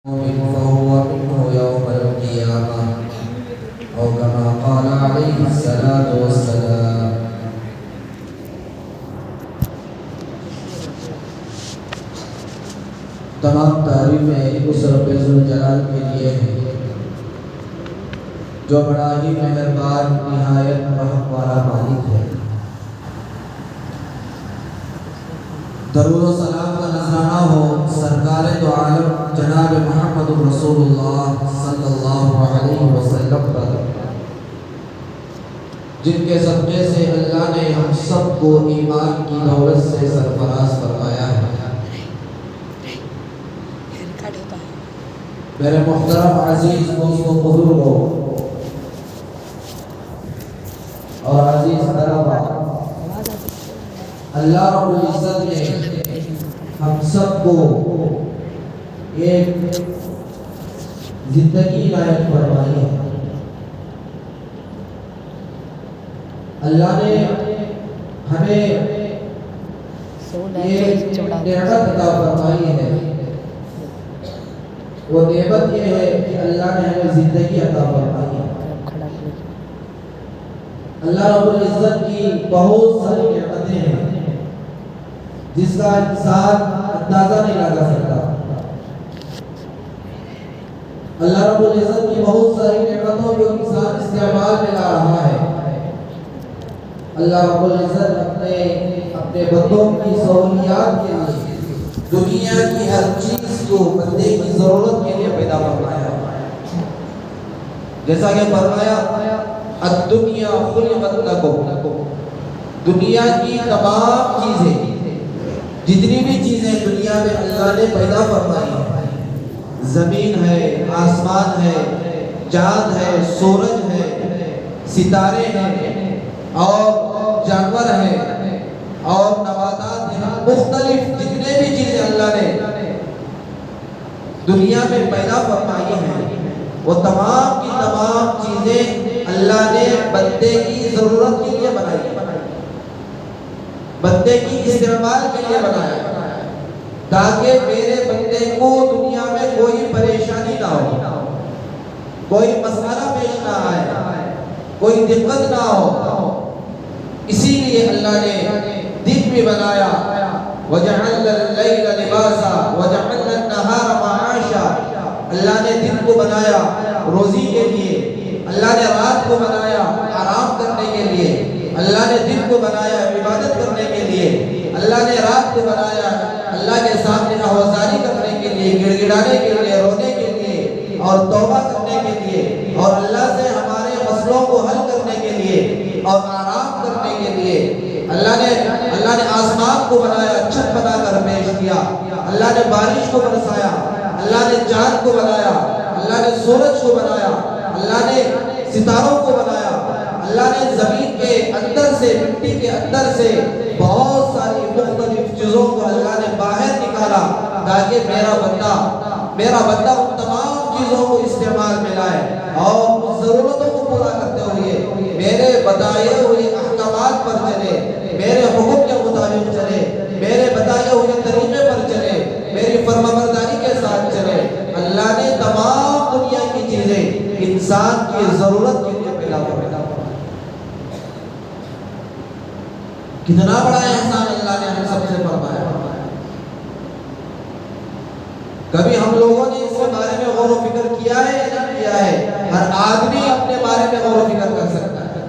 فهو منه يوم القيامة أو كما قال عليه الصلاة والسلام. تمام تعریفیں اس رب ذوالجلال کے لیے ہیں جو بڑا ہی مہربان نہایت رحم والا مالک ہے۔ درود و سلام کا نذرانہ ہو سرکار دو عالم جناب محمد رسول اللہ صلی اللہ علیہ وسلم پر، جن کے صدقے سے اللہ نے ہم سب کو ایمان کی دولت سے سرفراز فرمایا ہے۔ میرے محترم عزیز دوستوں، بزرگوں اور عزیز طلباء، اللہ رب العزت نے ہم سب کو ایک زندگی عنایت فرمائی ہے۔ اللہ نے ہمیں ایک نعمت عطا فرمائی ہے۔ وہ نعمت یہ ہے کہ اللہ نے ہمیں زندگی عطا فرمائی ہے۔ اللہ رب العزت کی بہت ساری نعمتیں ہیں جس کا انسان اندازہ نہیں لگا سکتا۔ اللہ رب العزت کی بہت ساری نعمتوں کو انسان استعمال میں لا رہا ہے۔ اللہ رب العزت اپنے بندوں کی سہولیات کے لیے دنیا کی ہر چیز کو بندے کی ضرورت کے لیے پیدا فرمایا۔ جیسا کہ فرمایا الدنیا خلقت لکم، دنیا کی تمام چیزیں، جتنی بھی چیزیں دنیا میں اللہ نے پیدا فرمائی ہیں، زمین ہے، آسمان ہے، چاند ہے، سورج ہے، ستارے ہیں اور جانور ہیں اور نباتات ہیں، مختلف جتنے بھی چیزیں اللہ نے دنیا میں پیدا فرمائی ہیں، وہ تمام کی تمام چیزیں اللہ نے بندے کی ضرورت کے لیے بنائی، بندے کی استعمال کے لیے بنایا، تاکہ میرے بندے کو دنیا میں کوئی پریشانی نہ ہو، کوئی مسئلہ پیش نہ آئے، کوئی دقت نہ ہو۔ اسی لیے اللہ نے دن بھی بنایا، وَجَعَلْنَا اللَّيْلَ لِبَاسًا وَجَعَلْنَا النَّهَارَ مَعَاشًا، اللہ نے دن کو بنایا روزی کے لیے، اللہ نے رات کو بنایا آرام کرنے کے لیے، اللہ نے دن کو بنایا عبادت کرنے کے لیے، اللہ نے رات کو بنایا اللہ کے سامنے آوازاری کرنے کے لیے، گڑ گڑانے کے لیے، رونے کے لیے اور توبہ کرنے کے لیے، اور اللہ سے ہمارے مسئلوں کو حل کرنے کے لیے اور آرام کرنے کے لیے۔ اللہ نے آسمان کو بنایا، چھت بنا کر پیش کیا، اللہ نے بارش کو برسایا، اللہ نے چاند کو بنایا، اللہ نے سورج کو بنایا، اللہ نے ستاروں کو بنایا، اللہ نے زمین کے اندر سے، مٹی کے اندر سے بہت ساری مختلف چیزوں کو اللہ نے باہر نکالا، تاکہ میرا بندہ ان تمام چیزوں کو استعمال میں لائے اور ضرورتوں کو پورا کرتے ہوئے میرے بتائے ہوئے احکامات پر چلے، میرے حکم کے مطابق چلے، میرے بتائے ہوئے طریقے پر چلے، میری فرمانبرداری کے ساتھ چلے۔ اللہ نے تمام دنیا کی چیزیں انسان کی ضرورت کے لیے پیدا فرمایا۔ کتنا بڑا احسان اللہ نے ہم سب سے فرمایا۔ کبھی ہم لوگوں نے اس کے بارے میں غور و فکر کیا ہے یا نہیں کیا ہے؟ ہر آدمی اپنے بارے میں غور و فکر کر سکتا ہے۔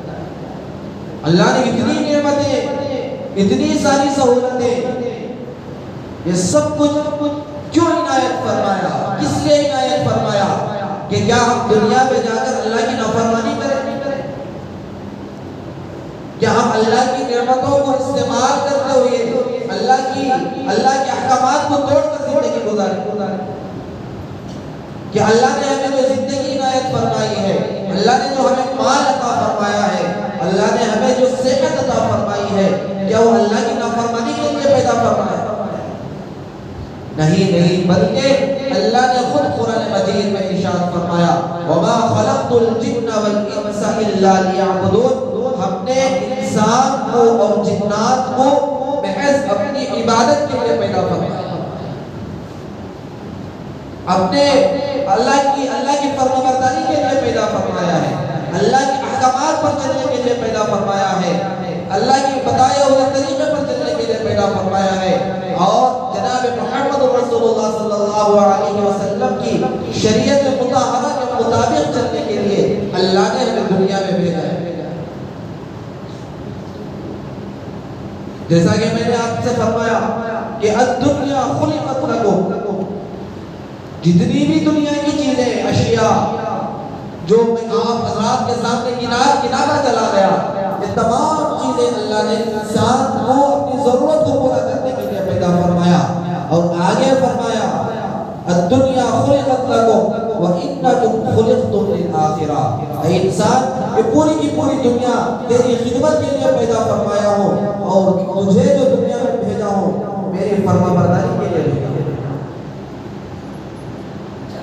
اللہ نے اتنی نعمتیں، اتنی ساری سہولتیں، یہ سب کچھ کیوں عنایت فرمایا؟ کس لیے عنایت فرمایا؟ کہ کیا ہم دنیا پہ جا کر اللہ کی نافرمانی کریں؟ کیا ہم اللہ کی نعمتوں کو استعمال کرتے ہوئے اللہ کے احکامات کو توڑ کر زندگی گزاریں؟ کہ اللہ نے ہمیں جو زندگی عنایت فرمائی ہے، اللہ نے جو ہمیں مال عطا فرمایا ہے، اللہ نے ہمیں جو صحت عطا فرمائی ہے، کیا وہ اللہ کی نافرمانی کے لیے پیدا فرمایا؟ نہیں، بلکہ اللہ نے خود قرآن مجید میں ارشاد فرمایا وَمَا خَلَقْتُ الْجِنَّ وَالْإِنسَ إِلَّا لِيَعْبُدُونَ، ہم نے انسان کو اور جنات کو محض اپنی عبادت کے لیے پیدا فرمایا۔ اپنے اللہ کی فرمانبرداری کے لیے پیدا فرمایا ہے، اللہ کے احکامات پر چلنے کے لیے پیدا فرمایا ہے، اللہ کی بتائے ہوئے طریقے پر چلنے کے لیے پیدا فرمایا ہے، اور جناب محمد رسول اللہ صلی اللہ علیہ وسلم کی شریعت مطہرہ کے مطابق چلنے کے لیے اللہ نے ہمیں دنیا میں بھیجا ہے۔ جیسا کہ میں نے آپ سے فرمایا کہ الدنیا خلقت لکم، جتنی بھی دنیا کی چیزیں، اشیاء جو میں آپ حضرات کے سامنے کنارہ چلا گیا، یہ تمام چیزیں اللہ نے انسان کو اپنی ضرورت کو پورا کرنے کے لیے پیدا فرمایا، اور آگے فرمایا الدنیا خلقت لکم وَإِنَّكُمْ خُلِقْتُمْ لِلْآخِرَةِ، اے انسان یہ پوری کی پوری دنیا تیری خدمت کے لیے پیدا فرمایا ہوں، اور مجھے جو دنیا میں بھیجا ہوں میری فرمانبرداری کے لیے بھیجا ہوں۔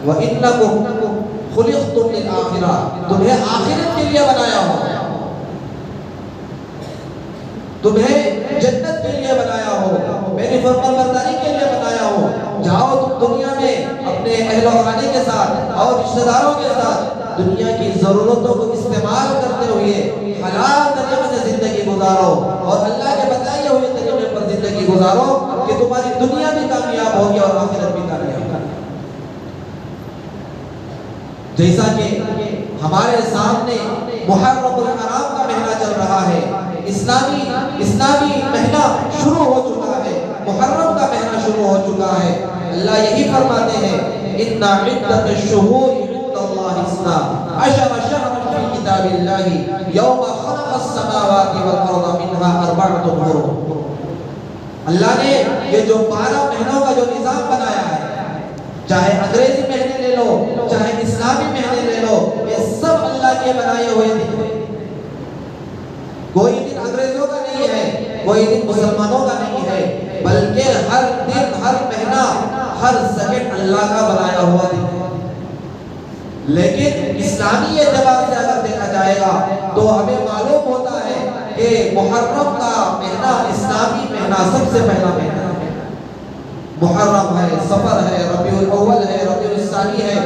وَإِنَّكُمْ خُلِقْتُمْ لِلْآخِرَةِ، تمہیں آخرت کے لیے بنایا ہو، تمہیں جنت کے لیے بنایا ہو، میری فرمانبرداری کے لیے بنایا ہو۔ جاؤ تم دنیا میں اپنے اہل و خانے کے ساتھ اور رشتہ داروں کے ساتھ دنیا کی ضرورتوں کو استعمال کرتے ہوئے حلال طریقے سے زندگی گزارو، اور اللہ کے بتائے ہوئے طریقے پر زندگی گزارو کہ تمہاری دنیا بھی کامیاب ہوگی اور آخرت بھی کامیاب ہوگی۔ جیسا کہ ہمارے سامنے محرم الحرام کا مہینہ چل رہا ہے، اسلامی مہینہ شروع ہو چکا ہے، محرم کا مہینہ شروع ہو چکا ہے۔ اللہ یہی فرماتے ہیں ان عدت الشہور عند اللہ اثنا عشر شہرا فی کتاب اللہ یوم خلق السماوات والارض منها اربعۃ حرم۔ اللہ نے یہ جو 12 مہینوں کا جو نظام بنایا ہے، چاہے انگریزی مہینے لے لو چاہے اسلامی مہینے لے لو، یہ سب اللہ کے بنائے ہوئے دن ہیں۔ کوئی دن انگریزوں کا نہیں ہے، کوئی دن مسلمانوں کا نہیں ہے، بلکہ ہر دن، ہر مہینہ، ہر سیکنڈ اللہ کا بنایا ہوا دن ہے۔ لیکن اسلامی اعتبار سے اگر دیکھا جائے گا تو ہمیں معلوم ہوتا ہے کہ محرم کا مہینہ اسلامی مہینہ سب سے پہلا مہینہ ہے۔ محرم ہے، صفر ہے، ربیع الاول ہے، ربیع الثانی ہے،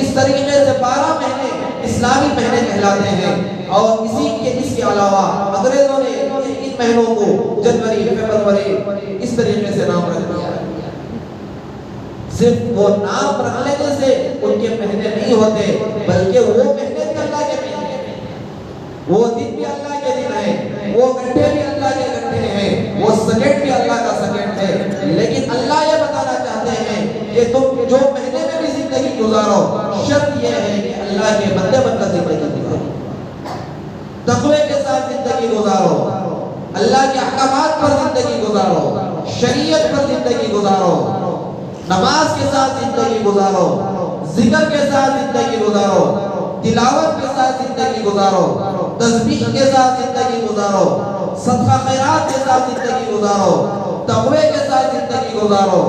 اس طریقے سے 12 مہینے اسلامی مہینے کہلاتے ہیں، اور اس کے علاوہ انگریزوں نے ان مہینوں کو جنوری، فروری اس طریقے سے نام رکھ دیا ہے۔ صرف وہ نام رکھ لینے سے ان کے مہینے نہیں ہوتے، بلکہ وہ مہینے بھی اللہ کے مہینے ہیں، وہ دن بھی اللہ کے دن ہیں، وہ گھنٹے بھی اللہ کے گھنٹے ہیں، وہ سیکنڈ بھی اللہ کا سیکنڈ ہے۔ لیکن اللہ یہ بتانا چاہتے ہیں کہ تم جو مہینے میں بھی زندگی گزارو، شرط یہ ہے کہ اللہ کے بندے بن کر زندگی گزارو، تقوی کے ساتھ زندگی گزارو، اللہ کے احکامات پر زندگی گزارو، شریعت پر زندگی گزارو، نماز کے ساتھ زندگی گزارو، ذکر کے ساتھ زندگی گزارو، تلاوت کے ساتھ زندگی گزارو، تسبیح کے ساتھ زندگی گزارو، صدقہ خیرات کے ساتھ زندگی گزارو، تقوی کے ساتھ زندگی گزارو،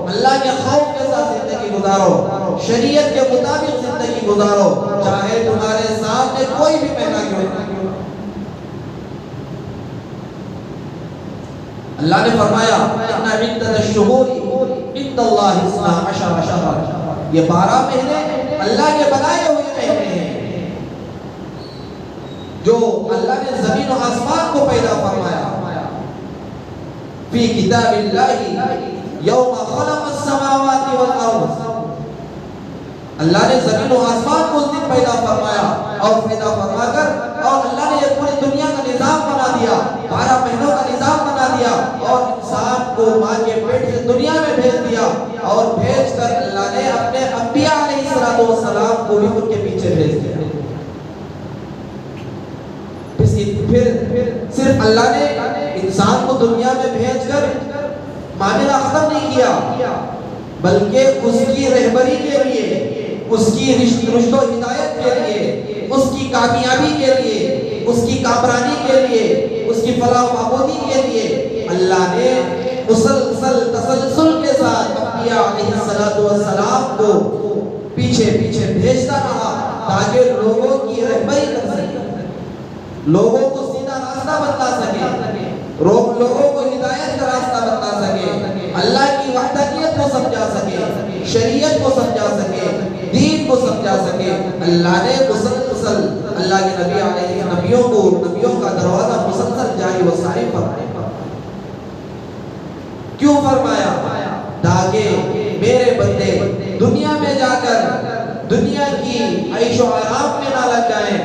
اللہ کے خوف کے ساتھ زندگی گزارو، شریعت کے مطابق زندگی گزارو، چاہے تمہارے سامنے کوئی بھی مہینہ کیوں نہ۔ اللہ نے فرمایا ان عدت الشہور عند اللہ اثنا عشر شہرا، یہ 12 مہینے اللہ کے بنائے ہوئے مہینے ہیں جو اللہ نے زمین و آسمان کو پیدا فرمایا۔ فی کتاب اللہ یوم خلق السماوات والارض، اللہ نے زمین و آسمان کو اس دن پیدا فرمایا، اور پیدا فرما کر اور اللہ نے یہ پوری دنیا کا نظام بنا دیا، 12 مہینوں کا نظام بنا دیا، اور انسان کو ماں کے پیٹ سے دنیا میں بھیج دیا، اور بھیج کر اللہ نے اپنے انبیاء علیہ السلام کو بھی ان کے پیچھے بھیج دیا۔ پھر صرف اللہ نے انسان کو دنیا میں بھیج کر معاملہ ختم نہیں کیا، بلکہ اس کی رہبری کے لیے، اس کی رشد و ہدایت کے لیے، اس کی کامیابی کے لیے، اس کی کامرانی کے لیے، اس کی فلاح و بہبودی کے لیے اللہ نے تسلسل کے ساتھ انبیاء علیہ السلام کو پیچھے پیچھے بھیجتا رہا، تاکہ لوگوں کی رہبری کر سکے، لوگوں کو سیدھا راستہ بتلا سکے، لوگوں کو ہدایت کا راستہ بتلا سکے، اللہ کی وحدانیت کو سمجھا سکے، شریعت کو سمجھا سکے، دین کو سمجھا سکے، اللہ نے مسلسل اللہ کے نبی علیہ نبیوں کا دروازہ مسلسل جاری و ساری فرمایا۔ کیوں فرمایا؟ تاکہ میرے بندے دنیا میں جا کر دنیا کی عیش و آرام میں نہ لگ جائیں،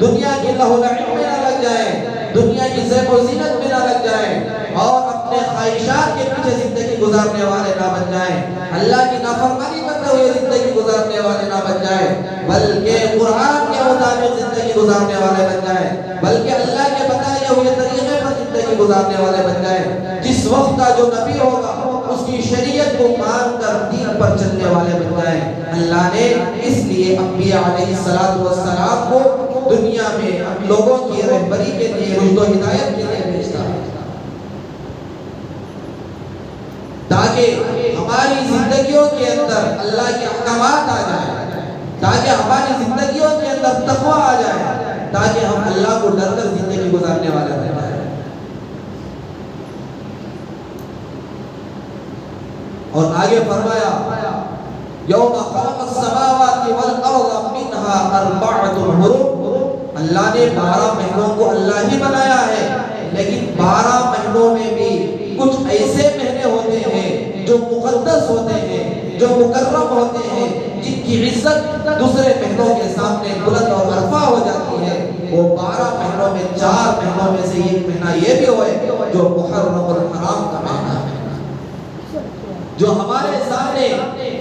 دنیا کی لہو و لعب میں نہ لگ جائیں، دنیا کی زیب و زینت میں نہ لگ جائیں اور اپنے خواہشات کے پیچھے زندگی گزارنے والے نہ بن جائیں، اللہ کی نافرمانی کرتے ہوئے زندگی گزارنے والے نہ بن جائیں، بلکہ قرآن کے مطابق زندگی گزارنے والے بن جائیں، بلکہ اللہ کے بتائے ہوئے طریقے پر زندگی گزارنے والے بن جائیں۔ جس وقت کا جو نبی ہوگا اس کی شریعت کو مان کر دین پر چلنے والے بن جائیں۔ اللہ نے اس لیے انبیاء علیہ السلام کو دنیا میں لوگوں کی رہبری کے لیے، رشد و ہدایت کے لیے بھیجا تاکہ ہماری زندگیوں کے اندر اللہ کے احکامات آ جائیں، تاکہ ہماری زندگیوں کے اندر تقوی آ جائے، تاکہ ہم اللہ کو ڈر کر زندگی گزارنے والے بن جائیں۔ اور آگے فرمایا یوم خلق السماوات والارض منها اربعۃ حرم، اللہ نے 12 مہینوں کو اللہ ہی بنایا ہے، لیکن 12 مہینوں میں بھی کچھ ایسے مہینے ہوتے ہیں جو مقدس ہوتے ہیں، جو مکرم ہوتے ہیں، جن کی عزت دوسرے مہینوں کے سامنے بلند اور مرفوع ہو جاتی ہے۔ وہ 12 مہینوں میں 4 مہینوں میں سے ایک مہینہ یہ بھی ہوئے جو محرم الحرام کا مہینہ ہے، جو ہمارے سامنے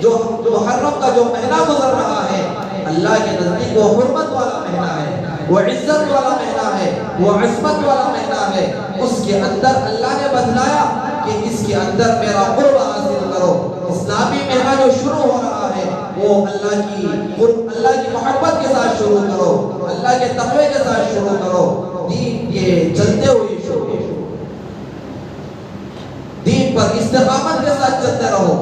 جو محرم کا جو مہینہ گزر رہا ہے، اللہ کے نزدیک وہ حرمت والا مہینہ ہے، وہ عزت والا مہینہ ہے، وہ عصمت والا مہینہ ہے۔ اس کے اندر اللہ نے بتلایا کہ اس کے اندر میرا قرب حاصل کرو۔ اسلامی مہینہ جو شروع ہو رہا ہے وہ اللہ کی محبت کے ساتھ شروع کرو، اللہ کے تقوی کے ساتھ شروع کرو، دین کے چلتے ہوئے شروع کرو، دین پر استقامت کے ساتھ چلتے رہو۔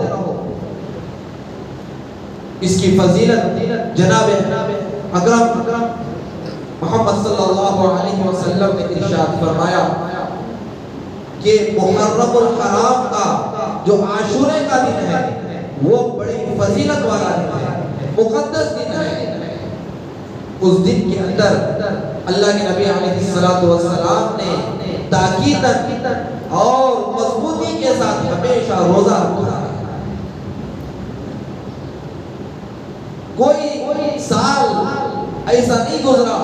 اس کی فضیلت جناب اکرم محمد صلی اللہ علیہ وسلم نے ارشاد فرمایا کہ محرم الحرام کا جو عاشورے کا دن ہے وہ بڑی فضیلت والا دن ہے، مقدس دن ہے۔ اس دن کے اندر اللہ کے نبی علیہ السلام نے تاکیداً اور مضبوطی کے ساتھ ہمیشہ روزہ رکھا ہے۔ کوئی سال ایسا نہیں گزرا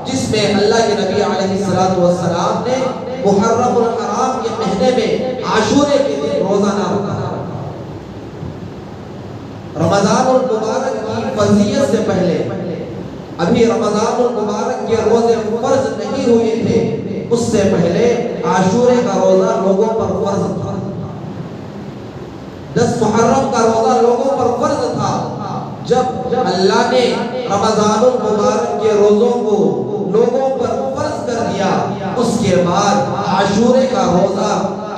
جس میں اللہ کے نبی علیہ السلام نے محرم الحرام کے مہینے میں عاشورے کے دن روزہ نہ رکھا۔ رمضان المبارک کی فضیلت سے پہلے ابھی رمضان المبارک کے روزے فرض نہیں ہوئے تھے، اس سے پہلے عاشورے کا روزہ لوگوں پر فرض تھا، 10 محرم کا روزہ لوگوں پر فرض تھا۔ جب اللہ نے رمضان المبارک کے روزوں کو لوگوں پر فرض کر دیا، اس کے بعد عاشورے کا روزہ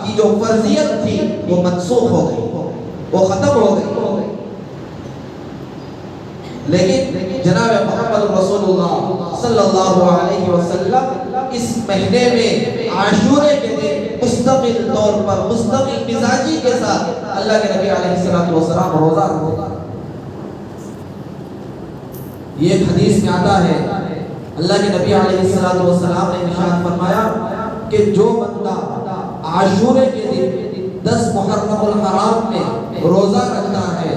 کی جو فرضیت تھی وہ منسوخ ہو گئی، وہ ختم ہو گئی۔ لیکن جناب محمد رسول اللہ صلی اللہ علیہ وسلم اس مہینے میں عاشورے کے دن مستقل طور پر مستقل مزاجی کے ساتھ اللہ کے نبی علیہ السلام روزہ رکھا۔ یہ ایک حدیث میں آتا ہے اللہ کے نبی علیہ السلام نے ارشاد فرمایا کہ جو بندہ عاشورے کے دن 10 محرم الحرام میں روزہ رکھتا ہے،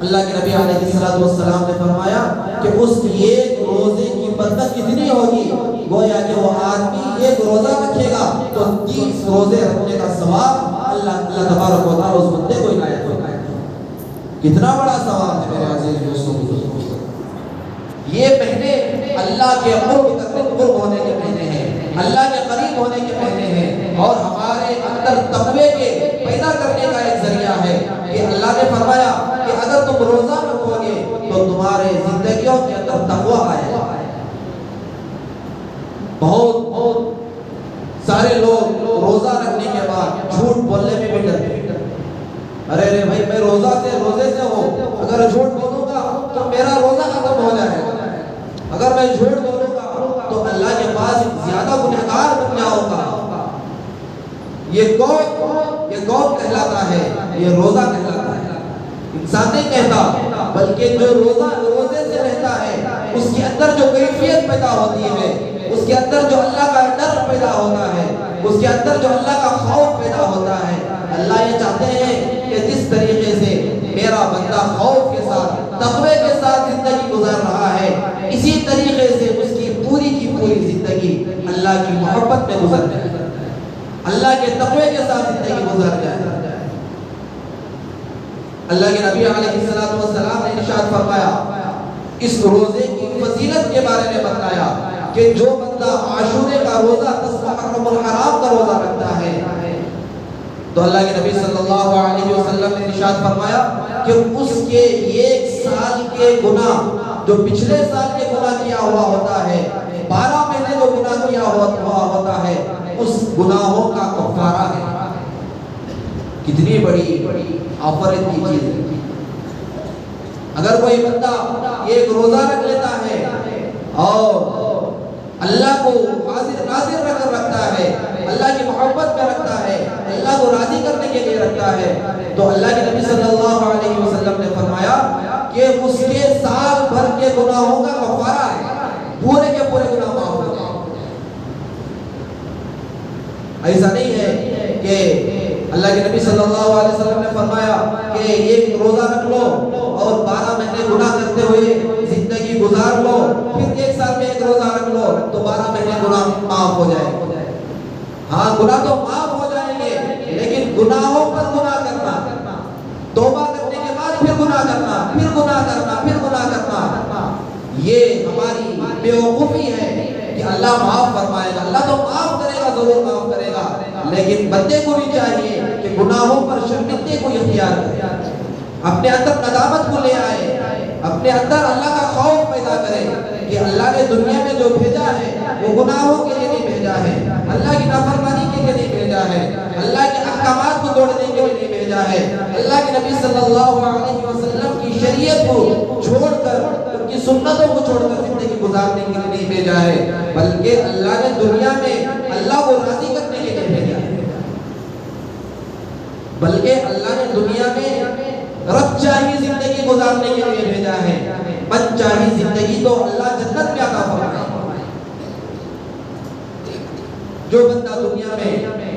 اللہ کے نبی علیہ السلام نے فرمایا کہ اس ایک روزے کی برکت کتنی ہوگی، گویا کہ وہ آدمی ایک روزہ رکھے گا تو 30 روزے رکھنے کا ثواب اللہ تبارک و تعالی اس بندے کو عنایت ہوگا۔ کتنا بڑا ثواب ہے میرے عزیز دوستوں۔ یہ مہینے اللہ کے قرب ہونے کے مہینے ہیں، اللہ کے قریب ہونے کے مہینے ہیں، اور ہمارے اندر تقوی کے پیدا کرنے کا ایک ذریعہ ہے کہ اللہ نے فرمایا کہ اگر تم روزہ رکھو گے تو تمہارے زندگیوں کے اندر تقوی آئے گا۔ بہت سارے لوگ روزہ رکھنے کے بعد جھوٹ بولنے میں بھی ڈرتے ہیں۔ ارے بھائی میں روزے سے ہوں، اگر جھوٹ بولوں گا تو میرا روزہ ختم ہو جائے گا، اگر میں جھوٹ بولوں گا تو اللہ کے پاس زیادہ گنہگار بن جاؤں گا۔ یہ یہ کون کہلاتا ہے؟ یہ روزہ کہلاتا ہے۔ انسان نہیں کہتا، بلکہ جو روزے سے رہتا ہے اس کے اندر جو کیفیت پیدا ہوتی ہے، اس کے اندر جو اللہ کا ڈر پیدا ہوتا ہے، اس کے اندر جو اللہ کا خوف پیدا ہوتا ہے۔ اللہ یہ چاہتے ہیں کہ جس طریقے سے میرا بندہ خوف کے ساتھ، تقوی کے ساتھ زندگی گزار رہا ہے، اسی طریقے سے اس کی پوری زندگی اللہ کی محبت میں گزر جائے، اللہ کے تقوی کے ساتھ زندگی گزر جائے۔ اللہ کے نبی علیہ السلام نے ارشاد فرمایا، اس روزے کی فضیلت کے بارے میں بتایا کہ جو بندہ عاشورے کا روزہ 10 محرم الحرام کا روزہ رکھتا ہے تو اللہ کے نبی صلی اللہ علیہ وسلم نے ارشاد فرمایا کہ اس کے 1 سال کے گناہ جو پچھلے سال کے گناہ کیا ہوا ہوتا ہے، 12 مہینے جو گناہ کیا ہوا ہوتا ہے، اس گناہوں کا کفارہ ہے۔ کتنی بڑی آفرین کی چیز ہے۔ اگر کوئی بندہ ایک روزہ رکھ لیتا ہے اور اللہ کو حاضر ناظر رکھتا ہے، اللہ کی محبت میں رکھتا ہے، اللہ کو راضی کرنے کے لیے رکھتا ہے، تو اللہ کے نبی صلی اللہ علیہ وسلم نے فرمایا کہ اس کے سال بھر کے گناہوں کا کفارہ ہے، پورے کے پورے گناہ معاف ہو جائیں۔ ایسا نہیں ہے کہ اللہ کے نبی صلی اللہ علیہ وسلم نے فرمایا کہ ایک روزہ رکھ لو اور 12 مہینے گناہ کرتے ہوئے زندگی گزار لو، پھر 1 سال میں ایک روزہ رکھ لو تو 12 مہینے گناہ معاف ہو جائے۔ ہاں گناہ تو معاف ہو جائیں گے، لیکن گناہوں پر گناہ کرنا، توبہ کرنے کے بعد پھر گناہ کرنا، پھر گناہ کرنا، پھر گناہ کرنا، یہ ہماری بیوقوفی ہے کہ اللہ معاف فرمائے گا۔ اللہ تو معاف کرے گا، ضرور معاف کرے گا، لیکن بندے کو بھی چاہیے کہ گناہوں پر شرمندگی کو اختیار کرے، اپنے اندر ندامت کو لے آئے، اپنے اندر اللہ کا خوف پیدا کرے کہ اللہ نے دنیا میں جو بھیجا ہے وہ گناہوں کے لیے نہیں بھیجا ہے، اللہ کی نافرمانی کے لیے نہیں بھیجا ہے، اللہ کے احکامات کو توڑنے کے لیے نہیں بھیجا ہے، اللہ کے نبی صلی اللہ علیہ وسلم کی شریعت کو چھوڑ کر، ان کی سنتوں کو چھوڑ کر زندگی گزارنے کے لیے نہیں بھیجا ہے، بلکہ اللہ نے دنیا میں اللہ کو راضی کرنے کے لیے بھیجا ہے، بلکہ اللہ نے دنیا میں رب چاہی زندگی گزارنے کے لیے بھیجا ہے۔ من چاہی زندگی تو اللہ جنت میں عطا فرمائے۔ جو بندہ دنیا میں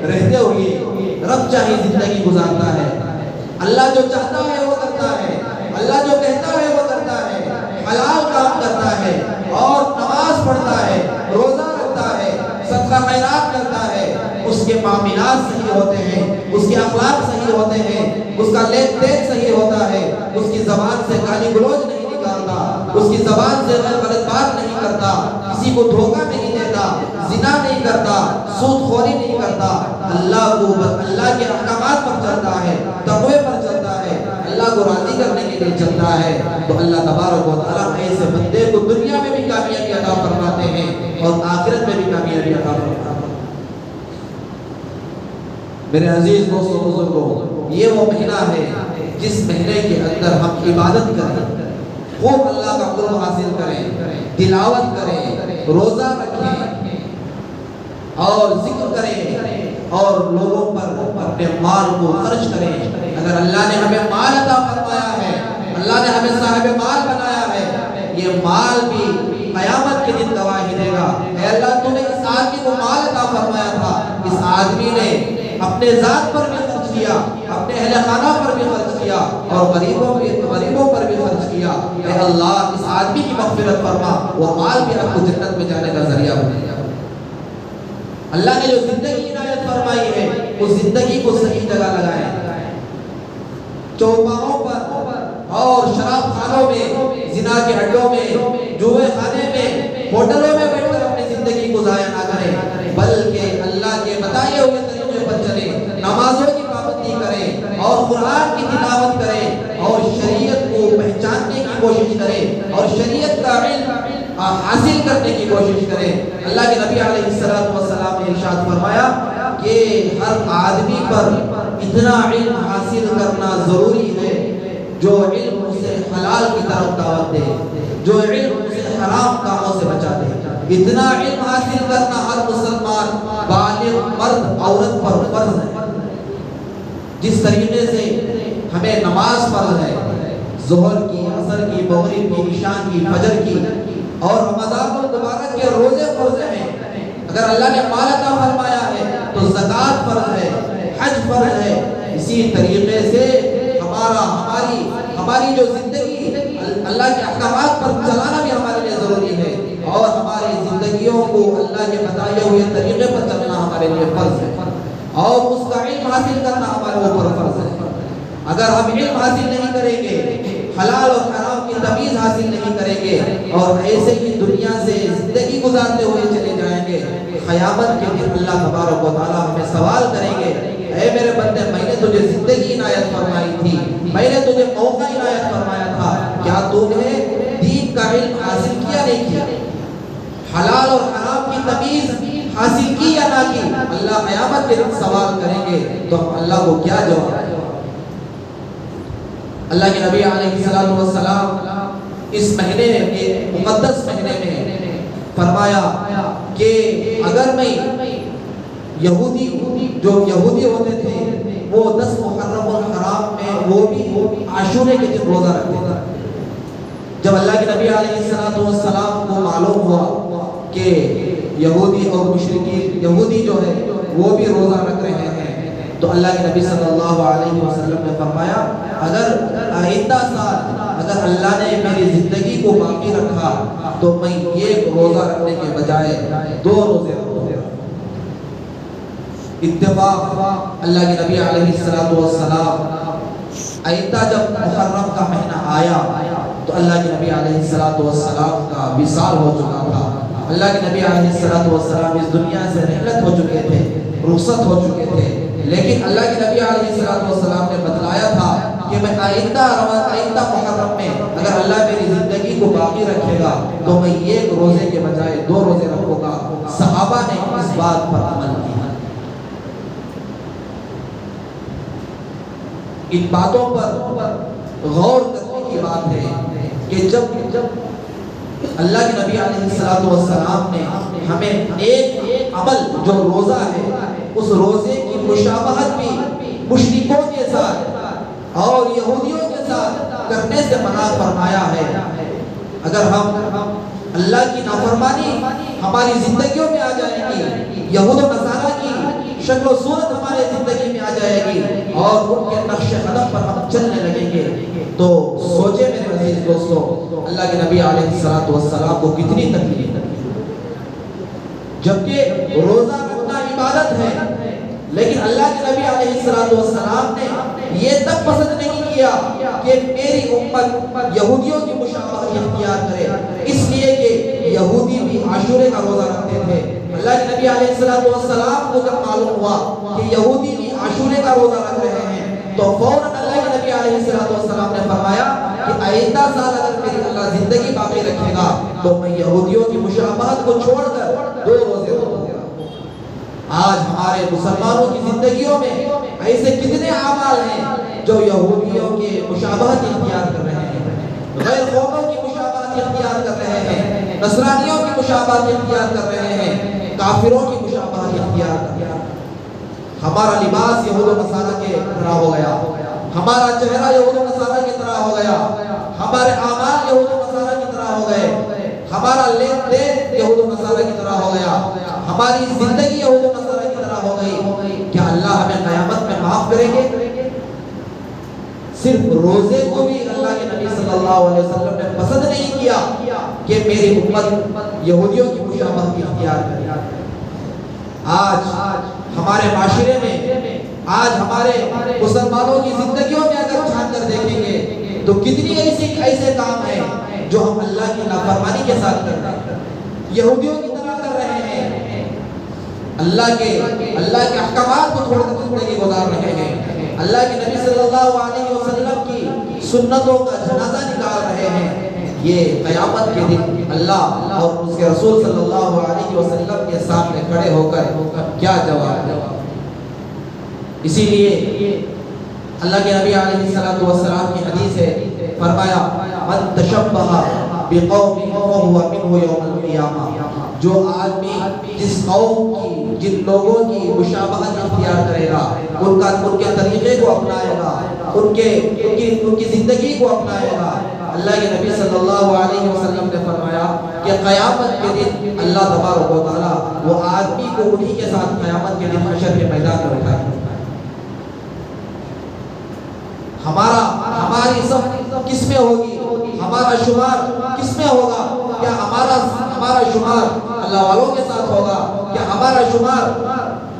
رہتے ہوئے رب چاہی زندگی گزارتا ہے، اللہ جو چاہتا ہے وہ کرتا ہے، اللہ جو کہتا ہے وہ کرتا ہے، حلال کام کرتا ہے اور نماز پڑھتا ہے، روزہ رکھتا ہے، صدقہ خیرات کرتا ہے، اس کے معاملات صحیح ہوتے ہیں، اس کے اخلاق صحیح ہوتے ہیں، اس کا لین دین صحیح ہوتا ہے، اس کی زبان سے گالی گلوچ نہیں نکالتا، اس کی زبان سے غلط بات نہیں کرتا، کسی کو دھوکہ نہیں دیتا، زنا نہیں کرتا، سود خوری نہیں کرتا، اللہ کے احکامات پر چلتا ہے، تقوی پر چلتا ہے، اللہ کو راضی کرنے کے لیے چلتا ہے، تو اللہ تبارک و تعالیٰ ایسے بندے کو دنیا میں بھی کامیابی عطا فرماتے ہیں اور آخرت میں بھی کامیابی عطا فرماتے ہیں۔ میرے عزیز دوستو بزرگوں، یہ وہ مہینہ ہے جس مہینے کے اندر ہم عبادت کریں، خوب اللہ کا قرب حاصل کریں، تلاوت کریں، روزہ رکھیں اور ذکر کریں اور لوگوں پر اپنے مال کو خرچ کریں۔ اگر اللہ نے ہمیں مال عطا فرمایا ہے، اللہ نے ہمیں صاحب مال بنایا ہے، یہ مال بھی قیامت کے دن گواہی دے گا، اے اللہ تو نے اس آدمی کو مال عطا فرمایا تھا، اس آدمی نے اپنے ذات پر بھی خرچ کیا، اپنے اہل خانہ پر بھی خرچ کیا اور غریبوں پر بھی خرچ کیا، اے اللہ اس آدمی کی مغفرت فرما، وہ مال بھی آپ کو جنت میں جانے کا ذریعہ بنے گا۔ اللہ نے جو زندگی عنایت فرمائی ہے اس زندگی کو صحیح جگہ لگائیں، چوپاہوں پر اور شراب خانوں میں، زنا کے اڈوں میں، جوئے خانے میں، ہوٹلوں میں بیٹھ کر اپنی زندگی کو ضائع نہ کریں، بلکہ اللہ کے بتائے ہوئے طریقے پر چلیں، نمازوں کی پابندی کریں اور قرآن کی تلاوت کریں اور شریعت کو پہچاننے کی کوشش کریں اور شریعت کا علم حاصل کرنے کی کوشش کریں۔ اللہ کے نبی علیہ السلام نے ارشاد فرمایا کہ ہر آدمی پر اتنا علم حاصل کرنا ضروری ہے جو علم اسے حلال کی طرف دعوت دے، جو علم اسے حرام کاموں سے بچا دے۔ اتنا علم حاصل کرنا ہر مسلمان بالغ مرد عورت پر فرض ہے۔ جس طریقے سے ہمیں نماز فرض ہے، ظہر کی، عصر کی، مغرب کی، عشاء کی، فجر کی، اور رمضان المبارک کے روزے فرض ہیں۔ اگر اللہ نے مال عطا فرمایا ہے تو زکوٰۃ فرض ہے، حج فرض ہے۔ اسی طریقے سے ہماری جو زندگی اللہ کے احکامات پر چلانا بھی ہمارے لیے ضروری ہے، اور ہماری زندگیوں کو اللہ کے بتائے ہوئے طریقے پر چلنا ہمارے لیے فرض ہے، اور اس کا علم حاصل کرنا ہمارے اوپر فرض ہے۔ اگر ہم علم حاصل نہیں کریں گے، حلال اور حرام کی تمیز حاصل نہیں کریں گے، اور ایسے ہی دنیا سے زندگی گزارتے ہوئے چلے جائیں گے، قیامت کے دن اللہ تبارک و تعالیٰ ہمیں سوال کریں گے، اے میرے بندے، میں نے تجھے زندگی عنایت فرمائی تھی، میں نے تجھے موقع عنایت فرمایا تھا، کیا تو نے دین کا علم حاصل کیا نہیں کیا؟ حلال اور حرام کی تمیز حاصل کی یا نہ کی؟ اللہ قیامت کے دن سوال کریں گے، تو ہم اللہ کو کیا جواب دیں؟ اللہ کے نبی علیہ السلام اس مہینے میں، مقدس مہینے میں فرمایا کہ اگر میں یہودی ہوتے تھے، وہ 10 محرم الحرام میں وہ بھی عاشورے کے دن روزہ رکھتے تھے۔ جب اللہ کے نبی علیہ السلام کو معلوم ہوا کہ یہودی اور مشرکین، یہودی جو ہے وہ بھی روزہ رکھ رہے ہیں، تو اللہ کے نبی صلی اللہ علیہ وسلم نے فرمایا، اگر آئندہ سال اگر اللہ نے میری زندگی کو باقی رکھا تو میں ایک روزہ رکھنے کے بجائے 2 روزے رکھوں۔ اتفاق اللہ کے نبی علیہ السلام آئندہ جب محرم کا مہینہ آیا تو اللہ کے نبی علیہ السلام کا وصال ہو چکا تھا۔ اللہ کے نبی علیہ السلام اس دنیا سے رحلت ہو چکے تھے، رخصت ہو چکے تھے، لیکن اللہ کے نبی علیہ السلام نے بتلایا تھا کہ میں آئندہ محرم میں اگر اللہ میری زندگی کو باقی رکھے گا تو میں ایک روزے کے بجائے 2 روزے رکھوں گا۔ صحابہ نے اس بات پر عمل کیا۔ ان باتوں پر غور کرنے کی بات ہے کہ جب اللہ کے نبی علیہ السلام نے ہمیں ایک عمل جو روزہ ہے، اس روزے کی مشابہت بھی مشرکوں کے ساتھ اور یہودیوں کے ساتھ کرنے سے منع فرمایا ہے۔ اگر ہم اللہ کی نافرمانی ہماری زندگیوں میں آ جائے گی، یہود و نصارہ کی شکل و صورت ہمارے زندگی میں آ جائے گی، اور ان کے نقش قدم پر ہم چلنے لگیں گے، تو سوچے میرے عزیز دوستو، اللہ کے نبی علیہ السلام کو کتنی تکلیف ہے، جبکہ روزہ رکھنا عبادت ہے، لیکن اللہ کے نبی علیہ السلام نے یہ تک پسند نہیں کیا کہ میری امت یہودیوں کی مشابہت اختیار کرے، اس لیے کہ یہودی بھی عاشورے کا روزہ رکھتے تھے۔ اللہ کے نبی علیہ السلام کو جب معلوم ہوا کہ یہودی بھی عاشورے کا روزہ رکھ رہے ہیں، تو فوراً اللہ کے نبی علیہ السلام نے فرمایا کہ آئندہ سال اگر میری اللہ زندگی باقی رکھے گا تو میں یہودیوں کی مشابہت کو چھوڑ کر 2 روزے رکھوں گا۔ آج ہمارے مسلمانوں کی زندگیوں میں ایسے کتنے اعمال ہیں جو یہودیوں کے مشابہت اختیار کر رہے ہیں، غیر قوموں کی مشابہت اختیار کر رہے ہیں، نصرانیوں کی مشابہت اختیار کر رہے ہیں، کافروں کی مشابہت اختیار کر رہے ہیں۔ ہمارا لباس یہود و نصارہ کے طرح ہو گیا، ہمارا چہرہ یہود و نصارہ کی طرح ہو گیا، ہمارے اعمال یہود و نصارہ کی طرح ہو گئے، ہمارا لین دین یہود و نصارہ کی طرح ہو گیا، ہماری زندگی یہود و نصارہ کی طرح ہو گئی۔ کیا اللہ ہمیں قیامت میں معاف کریں گے؟ صرف روزے کو بھی اللہ کے نبی صلی اللہ علیہ وسلم نے پسند نہیں کیا کہ میری امت یہودیوں کی مشابہت اختیار کرے۔ آج ہمارے معاشرے میں، آج ہمارے مسلمانوں کی زندگیوں میں اگر جھانک کر دیکھیں گے تو کتنی ایسے کام ہیں جو ہم اللہ کی نافرمانی کے ساتھ کر رہے ہیں، یہودیوں کی طرح کر رہے ہیں، اللہ کے احکامات کو چھوڑ کر زندگی گزار رہے ہیں، اللہ کے نبی صلی اللہ علیہ وسلم کی سنتوں کا جنازہ نکال رہے ہیں۔ یہ قیامت کے دن اللہ اور اس کے رسول صلی اللہ علیہ وسلم کے سامنے کھڑے ہو کر کیا جواب دیں؟ اسی لیے اللہ کے نبی علیہ السلام کی حدیث ہے، فرمایا من تشبہ بقوم فهو منه یوم القیامہ، جو آدمی جس قوم کی جن لوگوں کی مشابہت اختیار کرے گا، ان کے طریقے کو اپنائے گا، ان کی زندگی کو اپنائے گا، اللہ کے نبی صلی اللہ علیہ وسلم نے فرمایا کہ قیامت کے دن اللہ تبارک و تعالیٰ وہ آدمی کو انہی کے ساتھ قیامت کے دن حشر کے میدان میں اٹھائے گا۔ ہماری سب کس میں ہوگی؟ ہمارا شمار کس میں ہوگا؟ کیا ہمارا شمار اللہ والوں کے ساتھ ہوگا؟ کیا ہمارا شمار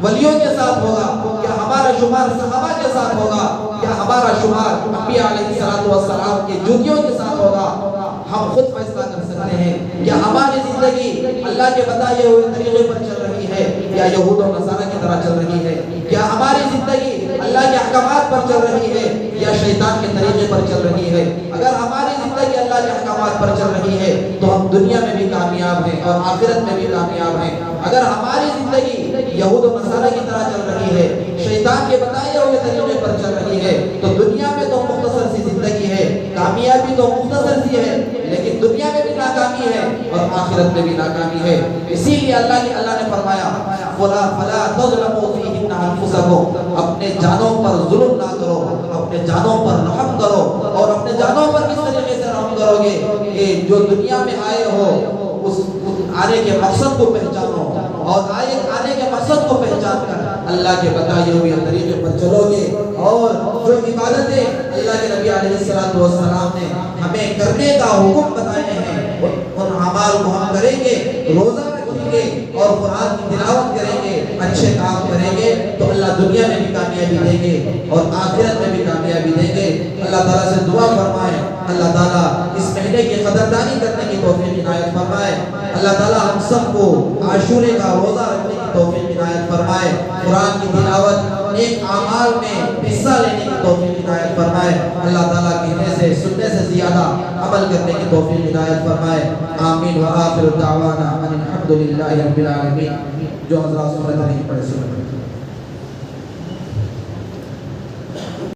ولیوں کے ساتھ ہوگا؟ کیا ہمارا شمار صحابہ کے ساتھ ہوگا؟ کیا ہمارا شمار انبیاء علیہ السلام کے جوتیوں کے ساتھ ہوگا؟ ہم خود فیصلہ کر سکتے ہیں۔ کیا ہماری زندگی اللہ کے بتائے ہوئے طریقے پر چل رہی ہے یا یہود و نصارہ کی طرح چل رہی ہے؟ کیا ہماری زندگی اللہ کے احکامات پر چل رہی ہے یا شیطان کے طریقے پر چل رہی ہے؟ اگر ہماری زندگی اللہ کے احکامات پر چل رہی ہے تو ہم دنیا میں بھی کامیاب ہیں اور آخرت میں بھی کامیاب ہیں۔ اگر ہماری زندگی یہود و نصارہ کی طرح چل رہی ہے، شیطان کے بتائے ہوئے طریقے پر چل رہی ہے، تو دنیا میں تو مختصر سی زندگی ہے، کامیابی تو مختصر سی ہے، لیکن دنیا میں بھی ناکامی ہے اور آخرت میں بھی ناکامی ہے۔ اسی لیے اللہ نے فرمایا فَلَا تَظْلَمُوا فِيهِنَّ أَنفُسَكُمْ، اپنے جانوں پر ظلم نہ کرو، اپنے جانوں پر رحم کرو۔ اور اپنے جانوں پر کس طریقے سے رحم کرو گے کہ جو دنیا میں آئے ہو اس آنے کے مقصد کو پہچانو، اور آنے کے مقصد کو پہچان کر اللہ کے بتائے ہوئے طریقے پر چلو گے، اور جو عبادتیں اللہ کے نبی علیہ السلام نے ہمیں کرنے کا حکم بتائے ہیں ان اعمال کو ہم کریں گے، روزہ رکھیں گے اور قرآن کی تلاوت کریں گے، اچھے کام کریں گے تو اللہ دنیا میں بھی کامیابی دیں گے اور آخرت میں بھی کامیابی دیں گے۔ اللہ تعالیٰ سے دعا فرمائے اللہ تعالیٰ اس مہینے کی قدردانی کرنے کی توفیق عنایت فرمائے۔ اللہ تعالیٰ ہم سب کو عاشورے کا روزہ رکھنے کی توفیق عنایت فرمائے، قرآن کی تلاوت نیک اعمال میں حصہ لینے کی توفیق عنایت فرمائے۔ اللہ تعالیٰ کہنے سے سننے سے زیادہ عمل کرنے کی توفیق عنایت فرمائے۔ آمین وآخر دعوانا ان الحمد للہ رب العالمین۔ جو حضرات سنت نہیں پڑھے سنت